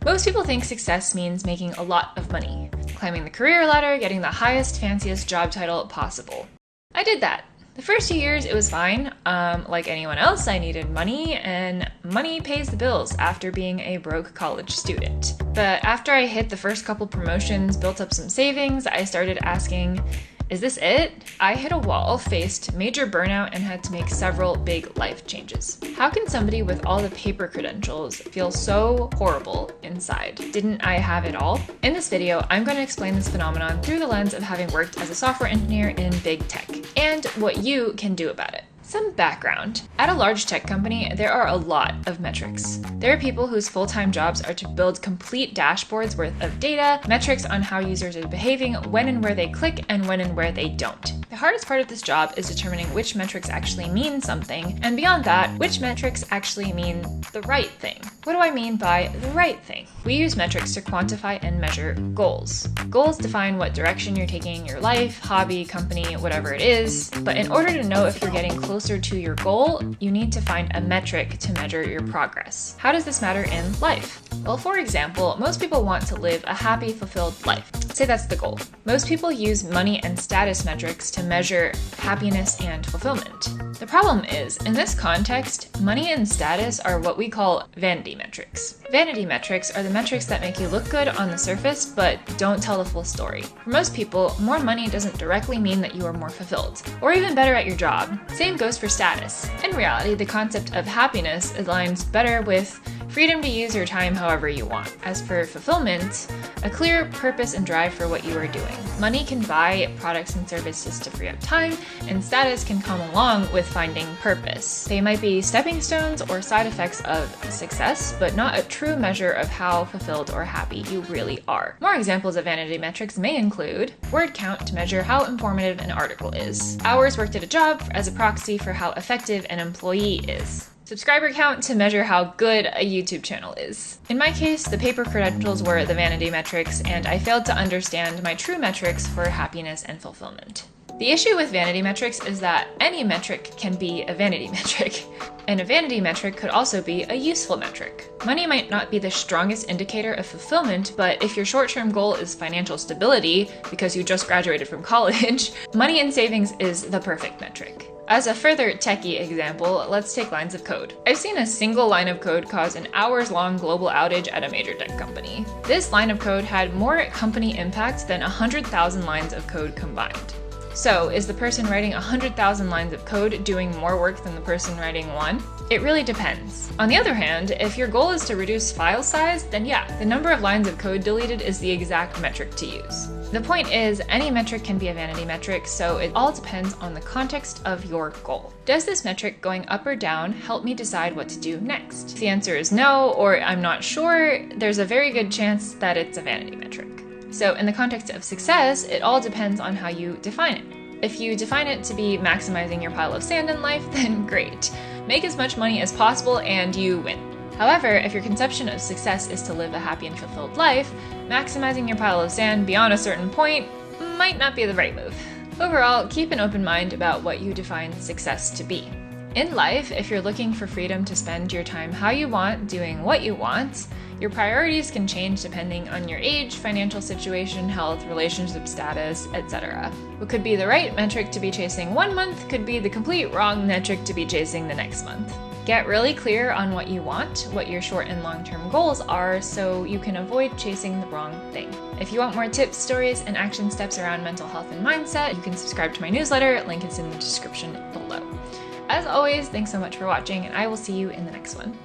Most people think success means making a lot of money, climbing the career ladder, getting the highest, fanciest job title possible. I did that. The first few years, it was fine. Like anyone else, I needed money, and money pays the bills after being a broke college student. But after I hit the first couple promotions, built up some savings, I started asking, is this it? I hit a wall, faced major burnout, and had to make several big life changes. How can somebody with all the paper credentials feel so horrible inside? Didn't I have it all? In this video, I'm going to explain this phenomenon through the lens of having worked as a software engineer in big tech, and what you can do about it. Some background. At a large tech company, there are a lot of metrics. There are people whose full-time jobs are to build complete dashboards worth of data, metrics on how users are behaving, when and where they click, and when and where they don't. The hardest part of this job is determining which metrics actually mean something, and beyond that, which metrics actually mean the right thing. What do I mean by the right thing? We use metrics to quantify and measure goals. Goals define what direction you're taking your life, hobby, company, whatever it is, but in order to know if you're getting closer to your goal, you need to find a metric to measure your progress. How does this matter in life? Well, for example, most people want to live a happy, fulfilled life. Say that's the goal. Most people use money and status metrics to measure happiness and fulfillment. The problem is, in this context, money and status are what we call vanity metrics. Vanity metrics are the metrics that make you look good on the surface, but don't tell the full story. For most people, more money doesn't directly mean that you are more fulfilled, or even better at your job. Same goes for status. In reality, the concept of happiness aligns better with freedom to use your time however you want. As for fulfillment, a clear purpose and drive for what you are doing. Money can buy products and services to free up time, and status can come along with finding purpose. They might be stepping stones or side effects of success, but not a true measure of how fulfilled or happy you really are. More examples of vanity metrics may include word count to measure how informative an article is, hours worked at a job as a proxy for how effective an employee is, subscriber count to measure how good a YouTube channel is. In my case, the paper credentials were the vanity metrics, and I failed to understand my true metrics for happiness and fulfillment. The issue with vanity metrics is that any metric can be a vanity metric, and a vanity metric could also be a useful metric. Money might not be the strongest indicator of fulfillment, but if your short-term goal is financial stability because you just graduated from college, money and savings is the perfect metric. As a further techie example, let's take lines of code. I've seen a single line of code cause an hours-long global outage at a major tech company. This line of code had more company impact than 100,000 lines of code combined. So, is the person writing 100,000 lines of code doing more work than the person writing one? It really depends. On the other hand, if your goal is to reduce file size, then yeah, the number of lines of code deleted is the exact metric to use. The point is, any metric can be a vanity metric, so it all depends on the context of your goal. Does this metric going up or down help me decide what to do next? If the answer is no, or I'm not sure, there's a very good chance that it's a vanity metric. So in the context of success, it all depends on how you define it. If you define it to be maximizing your pile of sand in life, then great. Make as much money as possible and you win. However, if your conception of success is to live a happy and fulfilled life, maximizing your pile of sand beyond a certain point might not be the right move. Overall, keep an open mind about what you define success to be. In life, if you're looking for freedom to spend your time how you want, doing what you want, your priorities can change depending on your age, financial situation, health, relationship status, etc. What could be the right metric to be chasing one month could be the complete wrong metric to be chasing the next month. Get really clear on what you want, what your short and long-term goals are, so you can avoid chasing the wrong thing. If you want more tips, stories, and action steps around mental health and mindset, you can subscribe to my newsletter. Link is in the description below. As always, thanks so much for watching, and I will see you in the next one.